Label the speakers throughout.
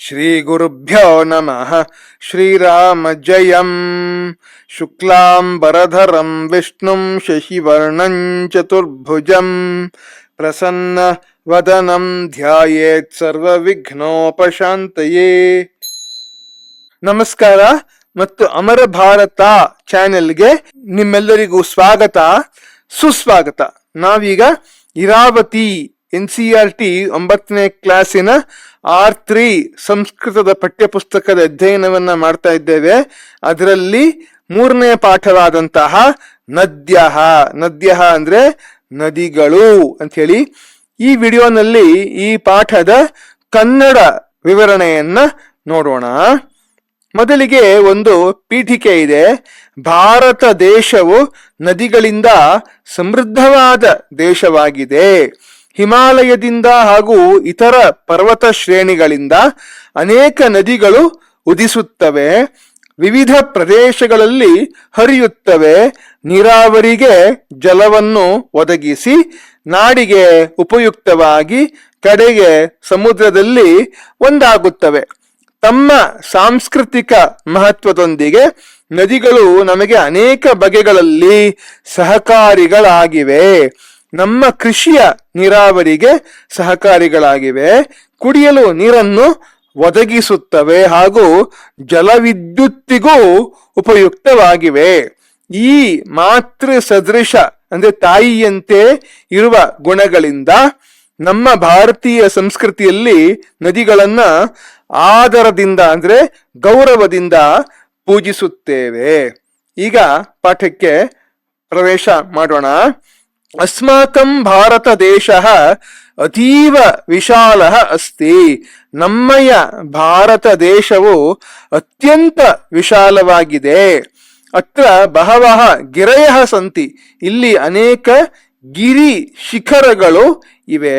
Speaker 1: ಶ್ರೀಗುರುಭ್ಯೋ ನಮಃ. ಶ್ರೀರಾಮ ಜಯಂ. ಶುಕ್ಲಾಂಬರಧರಂ ವಿಷ್ಣುಂ ಶಶಿವರ್ಣಂ ಚತುರ್ಭುಜಂ ಪ್ರಸನ್ನ ವದನಂ ಧ್ಯಾಯೇತ್ ಸರ್ವವಿಘ್ನೋಪಶಾಂತಯೇ. ನಮಸ್ಕಾರ ಮತ್ತು ಅಮರ ಭಾರತ ಚಾನೆಲ್ಗೆ ನಿಮ್ಮೆಲ್ಲರಿಗೂ ಸ್ವಾಗತ, ಸುಸ್ವಾಗತ. ನಾವೀಗ ಇರಾವತಿ NCERT 9ನೇ ಕ್ಲಾಸಿನ R3 ಸಂಸ್ಕೃತದ ಪಠ್ಯಪುಸ್ತಕದ ಅಧ್ಯಯನವನ್ನ ಮಾಡ್ತಾ ಇದ್ದೇವೆ. ಅದರಲ್ಲಿ 3ನೇ ಪಾಠವಾದಂತಹ ನದ್ಯ ಅಂದ್ರೆ ನದಿಗಳು ಅಂತ ಹೇಳಿ ಈ ವಿಡಿಯೋನಲ್ಲಿ ಈ ಪಾಠದ ಕನ್ನಡ ವಿವರಣೆಯನ್ನ ನೋಡೋಣ. ಮೊದಲಿಗೆ ಒಂದು ಪೀಠಿಕೆ ಇದೆ. ಭಾರತ ದೇಶವು ನದಿಗಳಿಂದ ಸಮೃದ್ಧವಾದ ದೇಶವಾಗಿದೆ. ಹಿಮಾಲಯದಿಂದ ಹಾಗೂ ಇತರ ಪರ್ವತ ಶ್ರೇಣಿಗಳಿಂದ ಅನೇಕ ನದಿಗಳು ಉದಿಸುತ್ತವೆ, ವಿವಿಧ ಪ್ರದೇಶಗಳಲ್ಲಿ ಹರಿಯುತ್ತವೆ. ನೀರಾವರಿಗೆ ಜಲವನ್ನು ಒದಗಿಸಿ ನಾಡಿಗೆ ಉಪಯುಕ್ತವಾಗಿ ಕಡೆಗೆ ಸಮುದ್ರದಲ್ಲಿ ಒಂದಾಗುತ್ತವೆ. ತಮ್ಮ ಸಾಂಸ್ಕೃತಿಕ ಮಹತ್ವದೊಂದಿಗೆ ನದಿಗಳು ನಮಗೆ ಅನೇಕ ಬಗೆಗಳಲ್ಲಿ ಸಹಕಾರಿಗಳಾಗಿವೆ. ನಮ್ಮ ಕೃಷಿಯ ನೀರಾವರಿಗೆ ಸಹಕಾರಿಗಳಾಗಿವೆ, ಕುಡಿಯಲು ನೀರನ್ನು ಒದಗಿಸುತ್ತವೆ ಹಾಗೂ ಜಲವಿದ್ಯುತ್ತಿಗೂ ಉಪಯುಕ್ತವಾಗಿವೆ. ಈ ಮಾತೃ ಸದೃಶ ಅಂದ್ರೆ ತಾಯಿಯಂತೆ ಇರುವ ಗುಣಗಳಿಂದ ನಮ್ಮ ಭಾರತೀಯ ಸಂಸ್ಕೃತಿಯಲ್ಲಿ ನದಿಗಳನ್ನ ಆದರದಿಂದ ಅಂದ್ರೆ ಗೌರವದಿಂದ ಪೂಜಿಸುತ್ತೇವೆ. ಈಗ ಪಾಠಕ್ಕೆ ಪ್ರವೇಶ ಮಾಡೋಣ. ಅಸ್ಮಾಕಂ ಭಾರತ ದೇಶ ಅತೀವ ವಿಶಾಲ ಅಸ್ತಿ. ನಮ್ಮಯ ಭಾರತ ದೇಶವು ಅತ್ಯಂತ ವಿಶಾಲವಾಗಿದೆ. ಅತ್ರ ಬಹವಃ ಗಿರಯಃ ಸಂತಿ. ಇಲ್ಲಿ ಅನೇಕ ಗಿರಿ ಶಿಖರಗಳು ಇವೆ.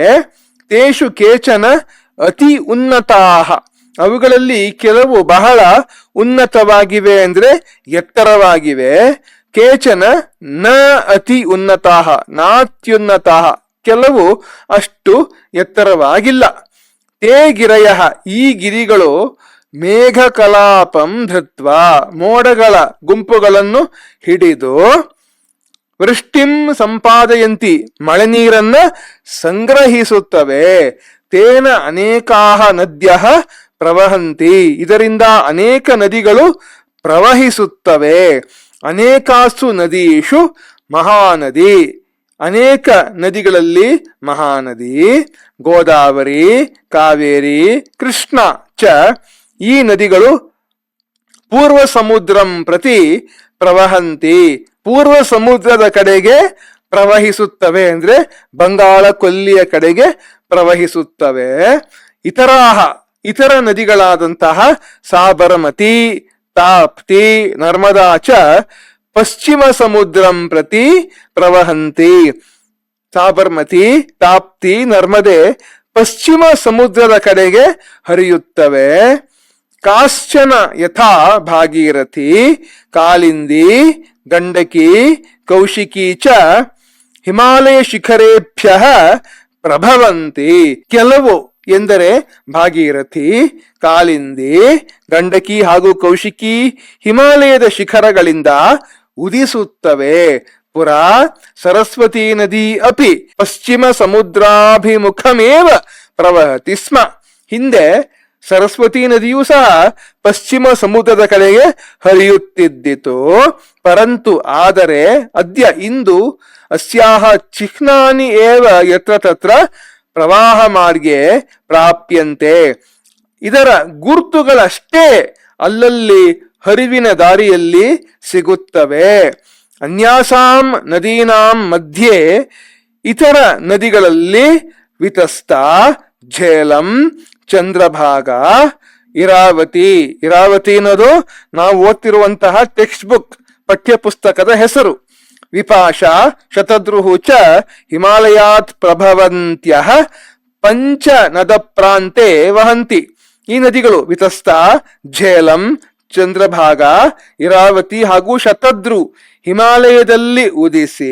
Speaker 1: ತೇಷು ಕೇಚನ ಅತಿ ಉನ್ನತಾಹ. ಅವುಗಳಲ್ಲಿ ಕೆಲವು ಬಹಳ ಉನ್ನತವಾಗಿವೆ ಅಂದ್ರೆ ಎತ್ತರವಾಗಿವೆ. ಕೇಚನ ನ ಅತಿ ಉನ್ನತಾಹ ನಾತ್ಯುನ್ನತಾಹ. ಕೆಲವು ಅಷ್ಟು ಎತ್ತರವಾಗಿಲ್ಲ. ತೇ ಗಿರಯ. ಈ ಗಿರಿಗಳು ಮೇಘ ಕಲಾಪಂ ಧೃತ್ವ. ಮೋಡಗಳ ಗುಂಪುಗಳನ್ನು ಹಿಡಿದು ವೃಷ್ಟಿಂ ಸಂಪಾದಯಂತಿ. ಮಳೆ ನೀರನ್ನ ಸಂಗ್ರಹಿಸುತ್ತವೆ. ತೇನ ಅನೇಕಾಹ ನದ್ಯ ಪ್ರವಹಂತಿ. ಇದರಿಂದ ಅನೇಕ ನದಿಗಳು ಪ್ರವಹಿಸುತ್ತವೆ. ಅನೇಕಾಸು ನದೀಷು ಮಹಾನದಿ. ಅನೇಕ ನದಿಗಳಲ್ಲಿ ಮಹಾನದಿ ಗೋದಾವರಿ, ಕಾವೇರಿ, ಕೃಷ್ಣ ಚ. ಈ ನದಿಗಳು ಪೂರ್ವ ಸಮುದ್ರಂ ಪ್ರತಿ ಪ್ರವಹಂತಿ. ಪೂರ್ವ ಸಮುದ್ರದ ಕಡೆಗೆ ಪ್ರವಹಿಸುತ್ತವೆ ಅಂದ್ರೆ ಬಂಗಾಳ ಕೊಲ್ಲಿಯ ಕಡೆಗೆ ಪ್ರವಹಿಸುತ್ತವೆ. ಇತರ ನದಿಗಳಾದಂತಹ ಸಾಬರಮತಿ, ತಾಪ್ತಿ, ನರ್ಮದಾ ಚ ಪಶ್ಚಿಮ ಸಮುದ್ರಂ ಪ್ರತಿ ಪ್ರವಹಂತಿ. ಸಾಬರ್ಮತಿ, ತಾಪ್ತಿ, ನರ್ಮದೆ ಪಶ್ಚಿಮ ಸಮುದ್ರದ ಕಡೆಗೆ ಹರಿಯುತ್ತವೆ. ಕಾಶ್ಚನ ಯಥಾ ಭಾಗೀರಥಿ, ಕಾಲಿಂದಿ, ಗಂಡಕಿ, ಕೌಶಿಕಿ ಚ ಹಿಮಾಲಯ ಶಿಖರೇಭ್ಯ ಪ್ರಭವಂತಿ. ಕೆಲವು ಎಂದರೆ ಭಾಗೀರಥಿ, ಕಾಲಿಂದಿ, ಗಂಡಕಿ ಹಾಗೂ ಕೌಶಿಕಿ ಹಿಮಾಲಯದ ಶಿಖರಗಳಿಂದ ಉದಿಸುತ್ತವೆ. ಪುರಾ ಸರಸ್ವತಿ ನದಿ ಅಪಿ ಪಶ್ಚಿಮ ಸಮುದ್ರಾಭಿಮುಖಮೇವ ಪ್ರವಹತಿ ಸ್ಮ. ಹಿಂದೆ ಸರಸ್ವತಿ ನದಿಯೂ ಸಹ ಪಶ್ಚಿಮ ಸಮುದ್ರದ ಕಡೆಗೆ ಹರಿಯುತ್ತಿದ್ದಿತು. ಪರಂತು ಆದರೆ ಅದ್ಯ ಇಂದು ಅಸ್ಯಾಹ ಚಿಹ್ನಾನಿ ಏವ ಯತ್ರ ತತ್ರ ಪ್ರವಾಹ ಮಾರ್ಗೆ ಪ್ರಾಪ್ಯಂತೆ. ಇದರ ಗುರುತುಗಳಷ್ಟೇ ಅಲ್ಲಲ್ಲಿ ಹರಿವಿನ ದಾರಿಯಲ್ಲಿ ಸಿಗುತ್ತವೆ. ಅನ್ಯಾಸಾಂ ನದೀನಾಂ ಮಧ್ಯೆ ಇತರ ನದಿಗಳಲ್ಲಿ ವಿತಸ್ತ, ಝೇಲಂ, ಚಂದ್ರಭಾಗ, ಇರಾವತಿ. ಇರಾವತಿ ಅನ್ನೋದು ನಾವು ಓದ್ತಿರುವಂತಹ ಟೆಕ್ಸ್ಟ್ ಬುಕ್ ಪಠ್ಯಪುಸ್ತಕದ ಹೆಸರು. ವಿಪಾಶ, ಶತದ್ರುಹು ಚ ಹಿಮಾಲಯಾತ್ ಪ್ರಭವಂತ್ಯಃ ಪಂಚ ನದ ಪ್ರಾಂತೆ ವಹಂತಿ. ಈ ನದಿಗಳು ವಿತಸ್ತ, ಝೇಲಂ, ಚಂದ್ರಭಾಗ, ಇರಾವತಿ ಹಾಗೂ ಶತದ್ರು ಹಿಮಾಲಯದಲ್ಲಿ ಉದಿಸಿ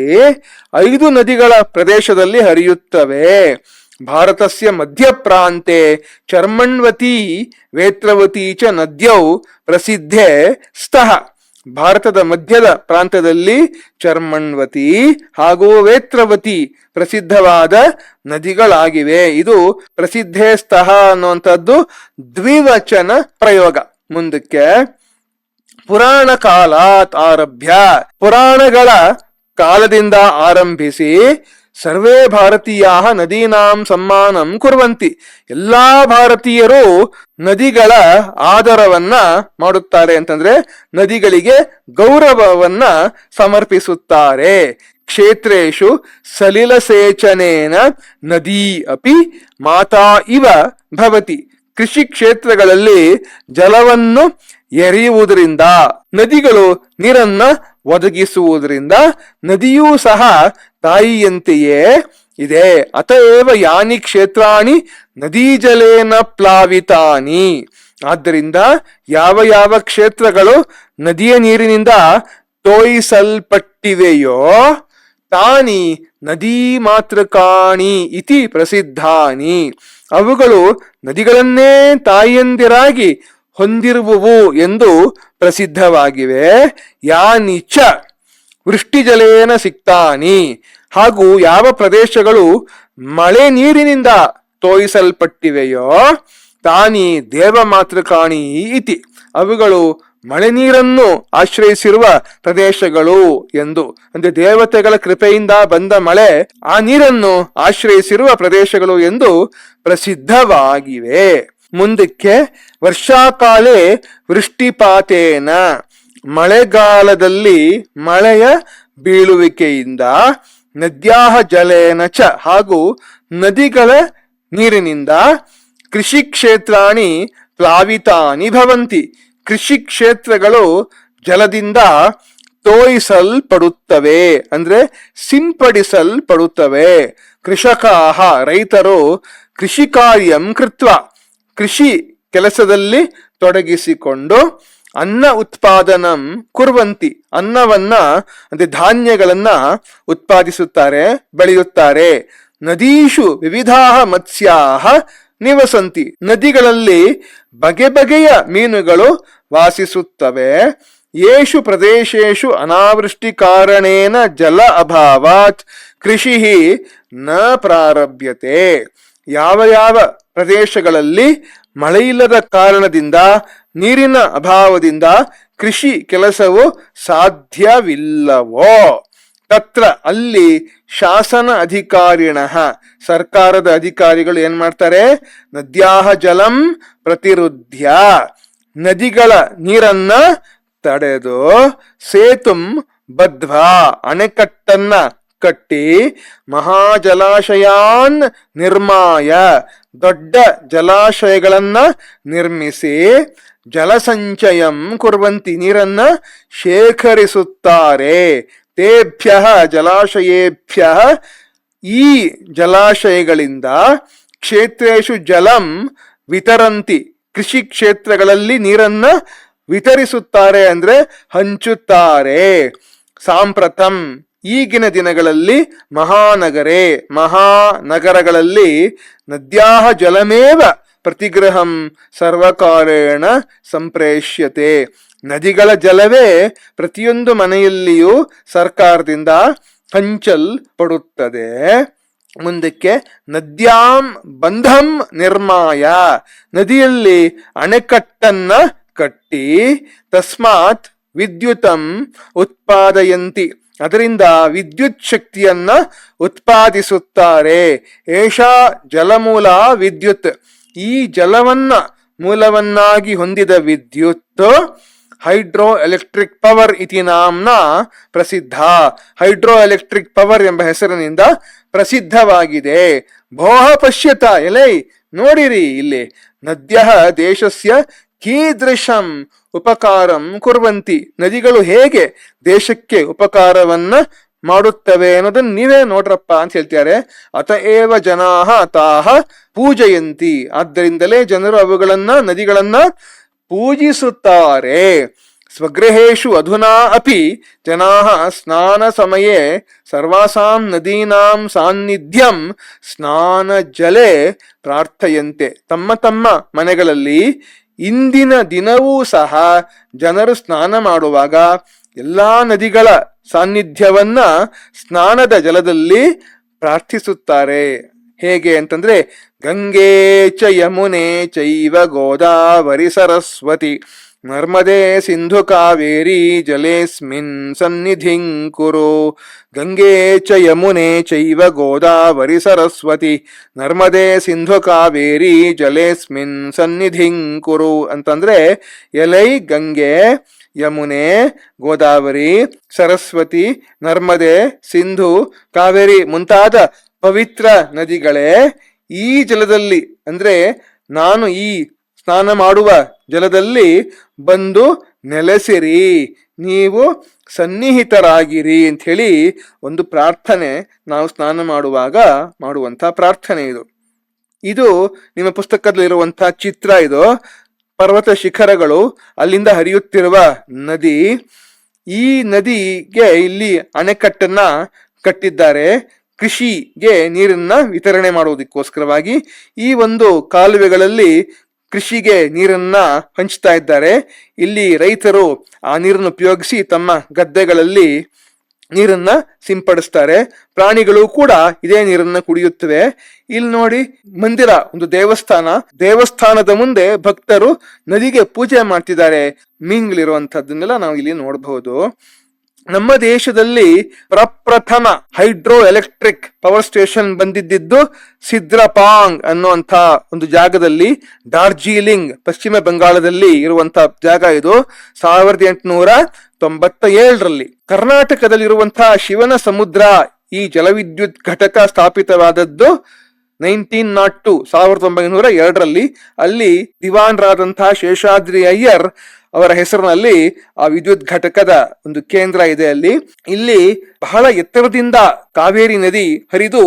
Speaker 1: 5 ನದಿಗಳ ಪ್ರದೇಶದಲ್ಲಿ ಹರಿಯುತ್ತವೆ. ಭಾರತಸ್ಯ ಮಧ್ಯಪ್ರಾಂತೆ ಚರ್ಮಣ್ವತಿ ವೇತ್ರವತಿ ಚ ನದ್ಯೌ ಪ್ರಸಿದ್ಧೆ ಸ್ತಃ. ಭಾರತದ ಮಧ್ಯದ ಪ್ರಾಂತದಲ್ಲಿ ಚರ್ಮಣ್ವತಿ ಹಾಗೂ ವೇತ್ರವತಿ ಪ್ರಸಿದ್ಧವಾದ ನದಿಗಳಾಗಿವೆ. ಇದು ಪ್ರಸಿದ್ಧೇ ಸ್ತಃ ಅನ್ನುವಂಥದ್ದು ದ್ವಿವಚನ ಪ್ರಯೋಗ. ಮುಂದಕ್ಕೆ ಪುರಾಣ ಕಾಲಾತ್ ಆರಭ್ಯ, ಪುರಾಣಗಳ ಕಾಲದಿಂದ ಆರಂಭಿಸಿ ಸರ್ವೇ ಭಾರತೀಯ ನದೀನಾಂ ಸಮ್ಮಾನಂ ಕುರ್ವಂತಿ, ಎಲ್ಲಾ ಭಾರತೀಯರು ನದಿಗಳ ಆದರವನ್ನ ಮಾಡುತ್ತಾರೆ, ಅಂತಂದ್ರೆ ನದಿಗಳಿಗೆ ಗೌರವವನ್ನ ಸಮರ್ಪಿಸುತ್ತಾರೆ. ಕ್ಷೇತ್ರೇಶು ಸಲಿಲಸೇಚನೇನ ನದೀ ಅಪಿ ಮಾತಾ ಇವ ಭವತಿ. ಕೃಷಿ ಕ್ಷೇತ್ರಗಳಲ್ಲಿ ಜಲವನ್ನು ಎರೆಯುವುದರಿಂದ, ನದಿಗಳು ನೀರನ್ನ ಒದಗಿಸುವುದರಿಂದ ನದಿಯೂ ಸಹ ತಾಯಿಯಂತೆಯೇ ಇದೆ. ಅತಏವ ಯಾನಿ ಕ್ಷೇತ್ರಾಣಿ ನದೀ ಜಲೇನ ಪ್ಲಾವಿತಾನಿ. ಆದ್ದರಿಂದ ಯಾವ ಯಾವ ಕ್ಷೇತ್ರಗಳು ನದಿಯ ನೀರಿನಿಂದ ತೋಯಿಸಲ್ಪಟ್ಟಿವೆಯೋ ತಾನಿ ನದೀ ಮಾತೃಕಾಣಿ ಇತಿ ಪ್ರಸಿದ್ಧಾನಿ. ಅವುಗಳು ನದಿಗಳನ್ನೇ ತಾಯಿಯಂದಿರಾಗಿ ಹೊಂದಿರುವುವು ಎಂದು ಪ್ರಸಿದ್ಧವಾಗಿವೆ. ಯಾನಿಚ ವೃಷ್ಟಿಜಲೇನ ಸಿಕ್ತಾನಿ, ಹಾಗೂ ಯಾವ ಪ್ರದೇಶಗಳು ಮಳೆ ನೀರಿನಿಂದ ತೋಯಿಸಲ್ಪಟ್ಟಿವೆಯೋ ತಾನಿ ದೇವ ಮಾತೃಕಾಣಿ ಇತಿ, ಅವುಗಳು ಮಳೆ ನೀರನ್ನು ಆಶ್ರಯಿಸಿರುವ ಪ್ರದೇಶಗಳು ಎಂದು. ಅಂದ್ರೆ ದೇವತೆಗಳ ಕೃಪೆಯಿಂದ ಬಂದ ಮಳೆ ಆ ನೀರನ್ನು ಆಶ್ರಯಿಸಿರುವ ಪ್ರದೇಶಗಳು ಎಂದು ಪ್ರಸಿದ್ಧವಾಗಿವೆ. ಮುಂದಕ್ಕೆ ವರ್ಷಾಕಾಲೇ ವೃಷ್ಟಿಪಾತೇನ, ಮಳೆಗಾಲದಲ್ಲಿ ಮಳೆಯ ಬೀಳುವಿಕೆಯಿಂದ, ನದ್ಯಾಹ ಜಲೇನ ಚ, ಹಾಗೂ ನದಿಗಳ ನೀರಿನಿಂದ, ಕೃಷಿ ಕ್ಷೇತ್ರಾಣಿ ಪ್ಲಾವಿತಾನಿ ಭವಂತಿ, ಕೃಷಿ ಕ್ಷೇತ್ರಗಳು ಜಲದಿಂದ ತೋಯಿಸಲ್ಪಡುತ್ತವೆ, ಅಂದ್ರೆ ಸಿಂಪಡಿಸಲ್ಪಡುತ್ತವೆ. ಕೃಷಕಾಹ, ರೈತರು ಕೃಷಿ ಕಾರ್ಯಂ ಕೃತ್ವ, ಕೃಷಿ ಕೆಲಸದಲ್ಲಿ ತೊಡಗಿಸಿಕೊಂಡು, ಅನ್ನ ಉತ್ಪಾದನಂ ಕುರ್ವಂತಿ, ಅನ್ನವನ್ನ ಅಂದ್ರೆ ಧಾನ್ಯಗಳನ್ನ ಉತ್ಪಾದಿಸುತ್ತಾರೆ, ಬೆಳೆಯುತ್ತಾರೆ. ನದೀಶು ವಿವಿಧಾಹ ಮತ್ಸ್ಯಾಹ ನಿವಸಂತಿ, ನದಿಗಳಲ್ಲಿ ಬಗೆ ಬಗೆಯ ಮೀನುಗಳು ವಾಸಿಸುತ್ತವೆ. ಯೇಷು ಪ್ರದೇಶೇಶು ಅನಾವೃಷ್ಟಿ ಕಾರಣೇನ ಜಲ ಅಭಾವಾತ್ ಕೃಷಿ ನ ಪ್ರಾರಭ್ಯತೆ, ಯಾವ ಯಾವ ಪ್ರದೇಶಗಳಲ್ಲಿ ಮಳೆಯಿಲ್ಲದ ಕಾರಣದಿಂದ, ನೀರಿನ ಅಭಾವದಿಂದ ಕೃಷಿ ಕೆಲಸವು ಸಾಧ್ಯವಿಲ್ಲವೋ ತತ್ರ, ಅಲ್ಲಿ ಶಾಸನ ಅಧಿಕಾರಿಣ, ಸರ್ಕಾರದ ಅಧಿಕಾರಿಗಳು ಏನ್ ಮಾಡ್ತಾರೆ, ನದ್ಯಾಹ ಜಲಂ ಪ್ರತಿರುದ್ಧ್ಯ, ನದಿಗಳ ನೀರನ್ನ ತಡೆದು, ಸೇತುಂ ಬದ್ಧ್ವಾ, ಅಣೆಕಟ್ಟನ್ನ ಕಟ್ಟಿ, ಮಹಾಜಲಾಶಯಾನ್ ನಿರ್ಮಾಯ, ದೊಡ್ಡ ಜಲಾಶಯಗಳನ್ನ ನಿರ್ಮಿಸಿ, ಜಲಸಂಚಯಂ ಕುರ್ವಂತಿ, ನೀರನ್ನ ಶೇಖರಿಸುತ್ತಾರೆ. ತೇಭ್ಯ ಜಲಾಶಯೇಭ್ಯ, ಈ ಜಲಾಶಯಗಳಿಂದ, ಕ್ಷೇತ್ರೇಶು ಜಲಂ ವಿತರಂತಿ, ಕೃಷಿ ಕ್ಷೇತ್ರಗಳಲ್ಲಿ ನೀರನ್ನ ವಿತರಿಸುತ್ತಾರೆ, ಅಂದ್ರೆ ಹಂಚುತ್ತಾರೆ. ಸಾಂಪ್ರತಂ, ಈಗಿನ ದಿನಗಳಲ್ಲಿ, ಮಹಾನಗರೇ, ಮಹಾನಗರಗಳಲ್ಲಿ, ನದ್ಯಾಹ ಜಲಮೇವ ಪ್ರತಿಗೃಹಂ ಸರ್ವಕಾರೇಣ ಸಂಪ್ರೇಷ್ಯತೆ, ನದಿಗಳ ಜಲವೇ ಪ್ರತಿಯೊಂದು ಮನೆಯಲ್ಲಿಯೂ ಸರ್ಕಾರದಿಂದ ಹಂಚಲ್ಪಡುತ್ತದೆ. ಮುಂದಕ್ಕೆ ನದ್ಯಾಂ ಬಂಧಂ ನಿರ್ಮಾಯ, ನದಿಯಲ್ಲಿ ಅಣೆಕಟ್ಟನ್ನ ಕಟ್ಟಿ, ತಸ್ಮಾತ್ ವಿದ್ಯುತಂ ಉತ್ಪಾದಯಂತಿ, ಅದರಿಂದ ವಿದ್ಯುತ್ ಶಕ್ತಿಯನ್ನ ಉತ್ಪಾದಿಸುತ್ತಾರೆ. ಏಷಾ ಜಲಮೂಲ ವಿದ್ಯುತ್, ಈ ಜಲವನ್ನ ಮೂಲವನ್ನಾಗಿ ಹೊಂದಿದ ವಿದ್ಯುತ್ ಹೈಡ್ರೋ ಎಲೆಕ್ಟ್ರಿಕ್ ಪವರ್ ಇತಿ ನಾಮ್ನ ಪ್ರಸಿದ್ಧ, ಹೈಡ್ರೋ ಎಲೆಕ್ಟ್ರಿಕ್ ಪವರ್ ಎಂಬ ಹೆಸರಿನಿಂದ ಪ್ರಸಿದ್ಧವಾಗಿದೆ. ಭೋಹ ಪಶ್ಯತ, ಎಲೈ ನೋಡಿರಿ ಇಲ್ಲಿ, ನದ್ಯ ದೇಶಸ್ಯ ಕೀದೃಶಂ ಉಪಕಾರಂ ಕುರ್ವಂತಿ, ನದಿಗಳು ಹೇಗೆ ದೇಶಕ್ಕೆ ಉಪಕಾರವನ್ನ ಮಾಡುತ್ತವೆ ಅನ್ನೋದನ್ನ ನೀವೇ ನೋಡ್ರಪ್ಪ ಅಂತ ಹೇಳ್ತಾರೆ. ಅತಏವ ಜನಾಹ ತಾಹ ಪೂಜಯಂತಿ, ಆದ್ದರಿಂದಲೇ ಜನರು ಅವುಗಳನ್ನ, ನದಿಗಳನ್ನ ಪೂಜಿಸುತ್ತಾರೆ. ಸ್ವಗೃಹೇಷು ಅಧುನಾ ಅಪಿ ಜನಾಃ ಸ್ನಾನ ಸಮಯೇ ಸರ್ವಾಸಾಂ ನದೀನಾಂ ಸಾನ್ನಿಧ್ಯಂ ಸ್ನಾನ ಜಲೆ ಪ್ರಾರ್ಥಯಂತೆ. ತಮ್ಮ ತಮ್ಮ ಮನೆಗಳಲ್ಲಿ ಇಂದಿನ ದಿನವೂ ಸಹ ಜನರು ಸ್ನಾನ ಮಾಡುವಾಗ ಎಲ್ಲಾ ನದಿಗಳ ಸಾನ್ನಿಧ್ಯವನ್ನ ಸ್ನಾನದ ಜಲದಲ್ಲಿ ಪ್ರಾರ್ಥಿಸುತ್ತಾರೆ. ಹೇಗೆ ಅಂತಂದ್ರೆ ಗಂಗೆ ಚ ಯಮುನೆ ಚೈವ ಗೋದಾವರಿ ಸರಸ್ವತಿ ನರ್ಮದೆ ಸಿಂಧು ಕಾವೇರಿ ಜಲೇಸ್ಮಿನ್ ಸನ್ನಿಧಿಂ ಕುರು. ಗಂಗೆ ಚ ಯಮುನೆ ಚೈವ ಗೋದಾವರಿ ಸರಸ್ವತಿ ನರ್ಮದೆ ಸಿಂಧು ಕಾವೇರಿ ಜಲೇಸ್ಮಿನ್ ಸನ್ನಿಧಿಂ ಕುರು ಅಂತಂದ್ರೆ, ಎಲೈ ಗಂಗೆ, ಯಮುನೆ, ಗೋದಾವರಿ, ಸರಸ್ವತಿ, ನರ್ಮದೆ, ಸಿಂಧು, ಕಾವೇರಿ ಮುಂತಾದ ಪವಿತ್ರ ನದಿಗಳೇ, ಈ ಜಲದಲ್ಲಿ ಅಂದ್ರೆ ನಾನು ಈ ಸ್ನಾನ ಮಾಡುವ ಜಲದಲ್ಲಿ ಬಂದು ನೆಲೆಸಿರಿ, ನೀವು ಸನ್ನಿಹಿತರಾಗಿರಿ ಅಂತ ಹೇಳಿ ಒಂದು ಪ್ರಾರ್ಥನೆ ನಾವು ಸ್ನಾನ ಮಾಡುವಾಗ ಮಾಡುವಂತ ಪ್ರಾರ್ಥನೆ ಇದು. ಇದು ನಿಮ್ಮ ಪುಸ್ತಕದಲ್ಲಿರುವಂತಹ ಚಿತ್ರ. ಇದು ಪರ್ವತ ಶಿಖರಗಳು, ಅಲ್ಲಿಂದ ಹರಿಯುತ್ತಿರುವ ನದಿ. ಈ ನದಿಗೆ ಇಲ್ಲಿ ಅಣೆಕಟ್ಟನ್ನ ಕಟ್ಟಿದ್ದಾರೆ ಕೃಷಿಗೆ ನೀರನ್ನ ವಿತರಣೆ ಮಾಡುವುದಕ್ಕೋಸ್ಕರವಾಗಿ. ಈ ಒಂದು ಕಾಲುವೆಗಳಲ್ಲಿ ಕೃಷಿಗೆ ನೀರನ್ನ ಹಂಚ್ತಾ ಇದ್ದಾರೆ. ಇಲ್ಲಿ ರೈತರು ಆ ನೀರನ್ನು ಉಪಯೋಗಿಸಿ ತಮ್ಮ ಗದ್ದೆಗಳಲ್ಲಿ ನೀರನ್ನ ಸಿಂಪಡಿಸ್ತಾರೆ. ಪ್ರಾಣಿಗಳು ಕೂಡ ಇದೇ ನೀರನ್ನ ಕುಡಿಯುತ್ತವೆ. ಇಲ್ಲಿ ನೋಡಿ, ಮಂದಿರ, ಒಂದು ದೇವಸ್ಥಾನದ ಮುಂದೆ ಭಕ್ತರು ನದಿಗೆ ಪೂಜೆ ಮಾಡ್ತಿದ್ದಾರೆ. ಮೀನುಗಳಿರುವಂತಹದ್ದನ್ನೆಲ್ಲ ನಾವು ಇಲ್ಲಿ ನೋಡಬಹುದು. ನಮ್ಮ ದೇಶದಲ್ಲಿ ಪ್ರಪ್ರಥಮ ಹೈಡ್ರೋ ಎಲೆಕ್ಟ್ರಿಕ್ ಪವರ್ ಸ್ಟೇಷನ್ ಬಂದಿದ್ದು ಸಿದ್ರಪಾಂಗ್ ಅನ್ನುವಂಥ ಒಂದು ಜಾಗದಲ್ಲಿ, ಡಾರ್ಜಿಲಿಂಗ್ ಪಶ್ಚಿಮ ಬಂಗಾಳದಲ್ಲಿ ಇರುವಂತಹ ಜಾಗ ಇದು. 1897ರಲ್ಲಿ ಕರ್ನಾಟಕದಲ್ಲಿರುವಂತಹ ಶಿವನ ಸಮುದ್ರ ಈ ಜಲವಿದ್ಯುತ್ ಘಟಕ ಸ್ಥಾಪಿತವಾದದ್ದು 1902. ಅಲ್ಲಿ ದಿವಾನ್ರಾದಂತಹ ಶೇಷಾದ್ರಿ ಅಯ್ಯರ್ ಅವರ ಹೆಸರಿನಲ್ಲಿ ಆ ವಿದ್ಯುತ್ ಘಟಕದ ಒಂದು ಕೇಂದ್ರ ಇದೆ. ಇಲ್ಲಿ ಬಹಳ ಎತ್ತರದಿಂದ ಕಾವೇರಿ ನದಿ ಹರಿದು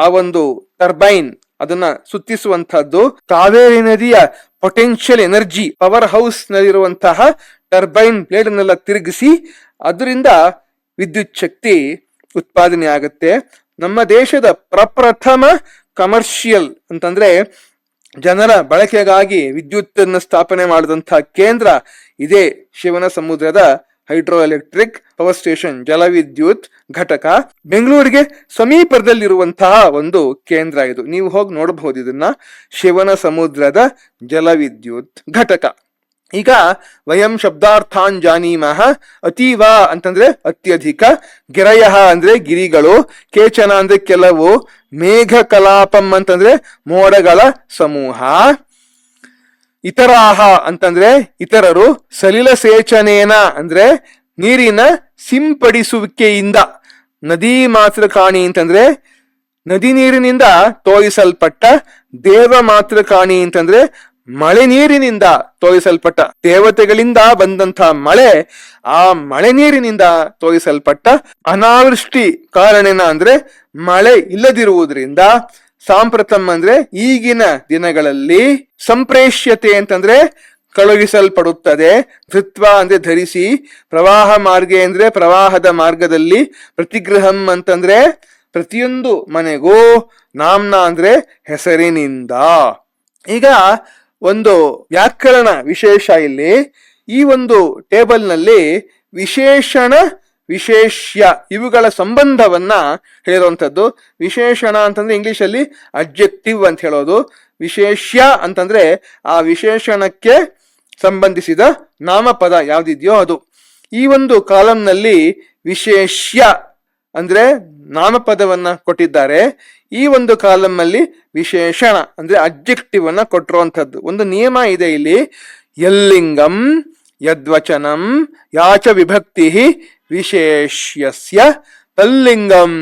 Speaker 1: ಆ ಒಂದು ಟರ್ಬೈನ್ ಅದನ್ನ ಸುತ್ತಿಸುವಂತಹದ್ದು. ಕಾವೇರಿ ನದಿಯ ಪೊಟೆನ್ಷಿಯಲ್ ಎನರ್ಜಿ ಪವರ್ ಹೌಸ್ ನಲ್ಲಿರುವಂತಹ ಟರ್ಬೈನ್ ಬ್ಲೇಡ್ ಅನ್ನೆಲ್ಲ ತಿರುಗಿಸಿ ಅದರಿಂದ ವಿದ್ಯುತ್ ಶಕ್ತಿ ಉತ್ಪಾದನೆ ಆಗುತ್ತೆ. ನಮ್ಮ ದೇಶದ ಪ್ರಪ್ರಥಮ ಕಮರ್ಷಿಯಲ್ ಅಂತಂದ್ರೆ ಜನರ ಬಳಕೆಗಾಗಿ ವಿದ್ಯುತ್ ಅನ್ನು ಸ್ಥಾಪನೆ ಮಾಡಿದಂತಹ ಕೇಂದ್ರ ಇದೇ ಶಿವನ ಸಮುದ್ರದ ಹೈಡ್ರೋ ಎಲೆಕ್ಟ್ರಿಕ್ ಪವರ್ ಸ್ಟೇಷನ್ ಜಲವಿದ್ಯುತ್ ಘಟಕ. ಬೆಂಗಳೂರಿಗೆ ಸಮೀಪದಲ್ಲಿರುವಂತಹ ಒಂದು ಕೇಂದ್ರ ಇದು. ನೀವು ಹೋಗಿ ನೋಡಬಹುದು ಇದನ್ನ, ಶಿವನ ಸಮುದ್ರದ ಜಲವಿದ್ಯುತ್ ಘಟಕ. ಈಗ ವಯಂ ಶಬ್ದಾರ್ಥಾನ್ ಜಾನೀಮಃ. ಅತೀವ ಅಂತಂದ್ರೆ ಅತ್ಯಧಿಕ, ಗಿರಯ ಅಂದ್ರೆ ಗಿರಿಗಳು, ಕೇಚನ ಅಂದ್ರೆ ಕೆಲವು, ಮೇಘ ಕಲಾಪಂ ಅಂತಂದ್ರೆ ಮೋಡಗಳ ಸಮೂಹ, ಇತರಾಹ ಅಂತಂದ್ರೆ ಇತರರು, ಸಲಿಲ ಸೇಚನೇನ ಅಂದ್ರೆ ನೀರಿನ ಸಿಂಪಡಿಸುವಿಕೆಯಿಂದ, ನದಿ ಮಾತ್ರ ಕಾಣಿ ಅಂತಂದ್ರೆ ನದಿ ನೀರಿನಿಂದ ತೋಯಿಸಲ್ಪಟ್ಟ, ದೇವ ಮಾತ್ರ ಕಾಣಿ ಅಂತಂದ್ರೆ ಮಳೆ ನೀರಿನಿಂದ ತೋಯಿಸಲ್ಪಟ್ಟ, ದೇವತೆಗಳಿಂದ ಬಂದಂತ ಮಳೆ, ಆ ಮಳೆ ನೀರಿನಿಂದ ತೋಯಿಸಲ್ಪಟ್ಟ, ಅನಾವೃಷ್ಟಿ ಕಾರಣೇನ ಅಂದ್ರೆ ಮಳೆ ಇಲ್ಲದಿರುವುದರಿಂದ, ಸಾಂಪ್ರತಂ ಅಂದ್ರೆ ಈಗಿನ ದಿನಗಳಲ್ಲಿ, ಸಂಪ್ರೇಷ್ಯತೆ ಅಂತಂದ್ರೆ ಕಳುಹಿಸಲ್ಪಡುತ್ತದೆ, ಧೃತ್ವ ಅಂದ್ರೆ ಧರಿಸಿ, ಪ್ರವಾಹ ಮಾರ್ಗೆ ಅಂದ್ರೆ ಪ್ರವಾಹದ ಮಾರ್ಗದಲ್ಲಿ, ಪ್ರತಿಗೃಹಂ ಅಂತಂದ್ರೆ ಪ್ರತಿಯೊಂದು ಮನೆಗೂ, ನಾಮ್ನ ಅಂದ್ರೆ ಹೆಸರಿನಿಂದ. ಈಗ ಒಂದು ವ್ಯಾಕರಣ ವಿಶೇಷ ಇಲ್ಲಿ. ಈ ಒಂದು ಟೇಬಲ್ ನಲ್ಲಿ ವಿಶೇಷಣ, ವಿಶೇಷ್ಯ ಇವುಗಳ ಸಂಬಂಧವನ್ನ ಹೇಳಿರುವಂಥದ್ದು. ವಿಶೇಷಣ ಅಂತಂದ್ರೆ ಇಂಗ್ಲಿಷ್ ಅಲ್ಲಿ ಅಡ್ಜೆಕ್ಟಿವ್ ಅಂತ ಹೇಳೋದು. ವಿಶೇಷ್ಯ ಅಂತಂದ್ರೆ ಆ ವಿಶೇಷಣಕ್ಕೆ ಸಂಬಂಧಿಸಿದ ನಾಮಪದ ಯಾವ್ದಿದೆಯೋ ಅದು. ಈ ಒಂದು ಕಾಲಂನಲ್ಲಿ ವಿಶೇಷ್ಯ ಅಂದ್ರೆ ನಾಮಪದವನ್ನ ಕೊಟ್ಟಿದ್ದಾರೆ. ಈ ಒಂದು ಕಾಲಮ್ ಅಲ್ಲಿ ವಿಶೇಷಣ ಅಂದ್ರೆ ಅಬ್ಜೆಕ್ಟಿವ್ ಅನ್ನ ಕೊಟ್ಟಿರುವಂತದ್ದು. ಒಂದು ನಿಯಮ ಇದೆ ಇಲ್ಲಿ, ಯಲ್ಲಿಂಗಂ ಯದ್ವಚನಂ ಯಾಚ ವಿಭಕ್ತಿ ವಿಶೇಷ್ಯಸ್ಯ ತಲ್ಲಿಂಗಂ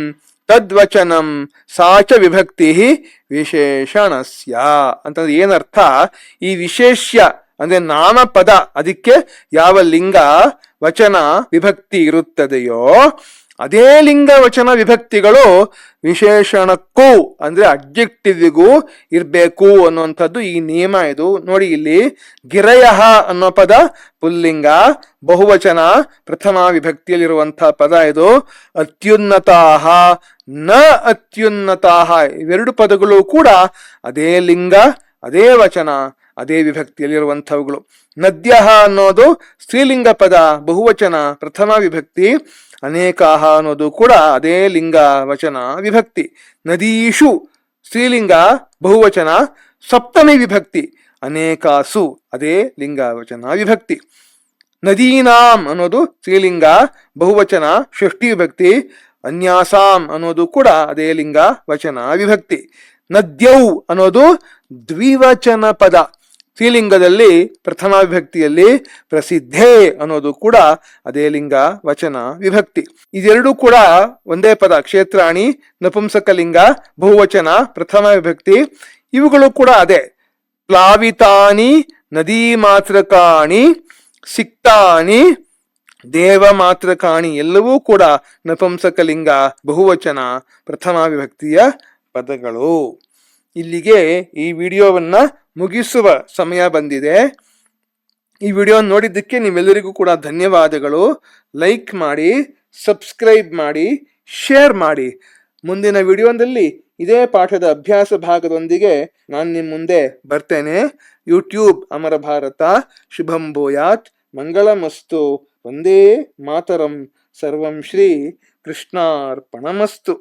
Speaker 1: ತದ್ವಚನಂ ಸಾಚ ವಿಭಕ್ತಿ ವಿಶೇಷಣಸ್ಯ ಅಂತಂದ್ರೆ ಏನರ್ಥ? ಈ ವಿಶೇಷ್ಯ ಅಂದ್ರೆ ನಾಮಪದ, ಅದಕ್ಕೆ ಯಾವ ಲಿಂಗ ವಚನ ವಿಭಕ್ತಿ ಇರುತ್ತದೆಯೋ ಅದೇ ಲಿಂಗ ವಚನ ವಿಭಕ್ತಿಗಳು ವಿಶೇಷಣಕ್ಕೂ ಅಂದ್ರೆ ಅಡ್ಜೆಕ್ಟಿವ್ಗೂ ಇರ್ಬೇಕು ಅನ್ನುವಂಥದ್ದು ಈ ನಿಯಮ. ಇದು ನೋಡಿ, ಇಲ್ಲಿ ಗಿರಯ ಅನ್ನೋ ಪದ ಪುಲ್ಲಿಂಗ, ಬಹುವಚನ ಪ್ರಥಮ ವಿಭಕ್ತಿಯಲ್ಲಿರುವಂತಹ ಪದ ಇದು. ಅತ್ಯುನ್ನತಾಹ, ನ ಅತ್ಯುನ್ನತಾಹ, ಇವೆರಡು ಪದಗಳು ಕೂಡ ಅದೇ ಲಿಂಗ, ಅದೇ ವಚನ, ಅದೇ ವಿಭಕ್ತಿಯಲ್ಲಿರುವಂಥವುಗಳು. ನದ್ಯ ಅನ್ನೋದು ಸ್ತ್ರೀಲಿಂಗ ಪದ, ಬಹುವಚನ ಪ್ರಥಮ ವಿಭಕ್ತಿ. ಅನೇಕಾಹ ಅನ್ನೋದು ಕೂಡ ಅದೇ ಲಿಂಗ ವಚನ ವಿಭಕ್ತಿ. ನದೀಷು ಸ್ತ್ರೀಲಿಂಗ ಬಹುವಚನ ಸಪ್ತಮಿ ವಿಭಕ್ತಿ. ಅನೇಕಾಸು ಅದೇ ಲಿಂಗ ವಚನ ವಿಭಕ್ತಿ. ನದೀನಾಂ ಅನ್ನೋದು ಸ್ತ್ರೀಲಿಂಗ ಬಹುವಚನ ಷಷ್ಠಿ ವಿಭಕ್ತಿ. ಅನ್ಯಾಸಾಂ ಅನ್ನೋದು ಕೂಡ ಅದೇ ಲಿಂಗ ವಚನ ವಿಭಕ್ತಿ. ನದ್ಯೌ ಅನ್ನೋದು ದ್ವಿವಚನ ಪದ, ಸ್ತ್ರೀಲಿಂಗದಲ್ಲಿ ಪ್ರಥಮ ವಿಭಕ್ತಿಯಲ್ಲಿ. ಪ್ರಸಿದ್ಧೇ ಅನ್ನೋದು ಕೂಡ ಅದೇ ಲಿಂಗ ವಚನ ವಿಭಕ್ತಿ. ಇದೆರಡೂ ಕೂಡ ಒಂದೇ ಪದ, ಕ್ಷೇತ್ರಾಣಿ ನಪುಂಸಕಲಿಂಗ ಬಹುವಚನ ಪ್ರಥಮ ವಿಭಕ್ತಿ. ಇವುಗಳು ಕೂಡ ಅದೇ. ಪ್ಲಾವಿತಾನಿ ನದೀ ಮಾತ್ರಕಾಣಿ ಸಿಕ್ತಾನಿ ದೇವ ಮಾತ್ರಕಾಣಿ ಎಲ್ಲವೂ ಕೂಡ ನಪುಂಸಕಲಿಂಗ ಬಹುವಚನ ಪ್ರಥಮ ವಿಭಕ್ತಿಯ ಪದಗಳು. ಇಲ್ಲಿಗೆ ಈ ವಿಡಿಯೋವನ್ನ ಮುಗಿಸುವ ಸಮಯ ಬಂದಿದೆ. ಈ ವಿಡಿಯೋ ನೋಡಿದ್ದಕ್ಕೆ ನೀವೆಲ್ಲರಿಗೂ ಕೂಡ ಧನ್ಯವಾದಗಳು. ಲೈಕ್ ಮಾಡಿ, ಸಬ್ಸ್ಕ್ರೈಬ್ ಮಾಡಿ, ಶೇರ್ ಮಾಡಿ. ಮುಂದಿನ ವಿಡಿಯೋದಲ್ಲಿ ಇದೇ ಪಾಠದ ಅಭ್ಯಾಸ ಭಾಗದೊಂದಿಗೆ ನಾನು ನಿಮ್ಮ ಮುಂದೆ ಬರ್ತೇನೆ. ಯೂಟ್ಯೂಬ್ ಅಮರ ಭಾರತ. ಶುಭಂ ಭೂಯಾತ್. ಮಂಗಳಮಸ್ತು. ವಂದೇ ಮಾತರಂ. ಸರ್ವಂ ಶ್ರೀ ಕೃಷ್ಣಾರ್ಪಣಮಸ್ತು.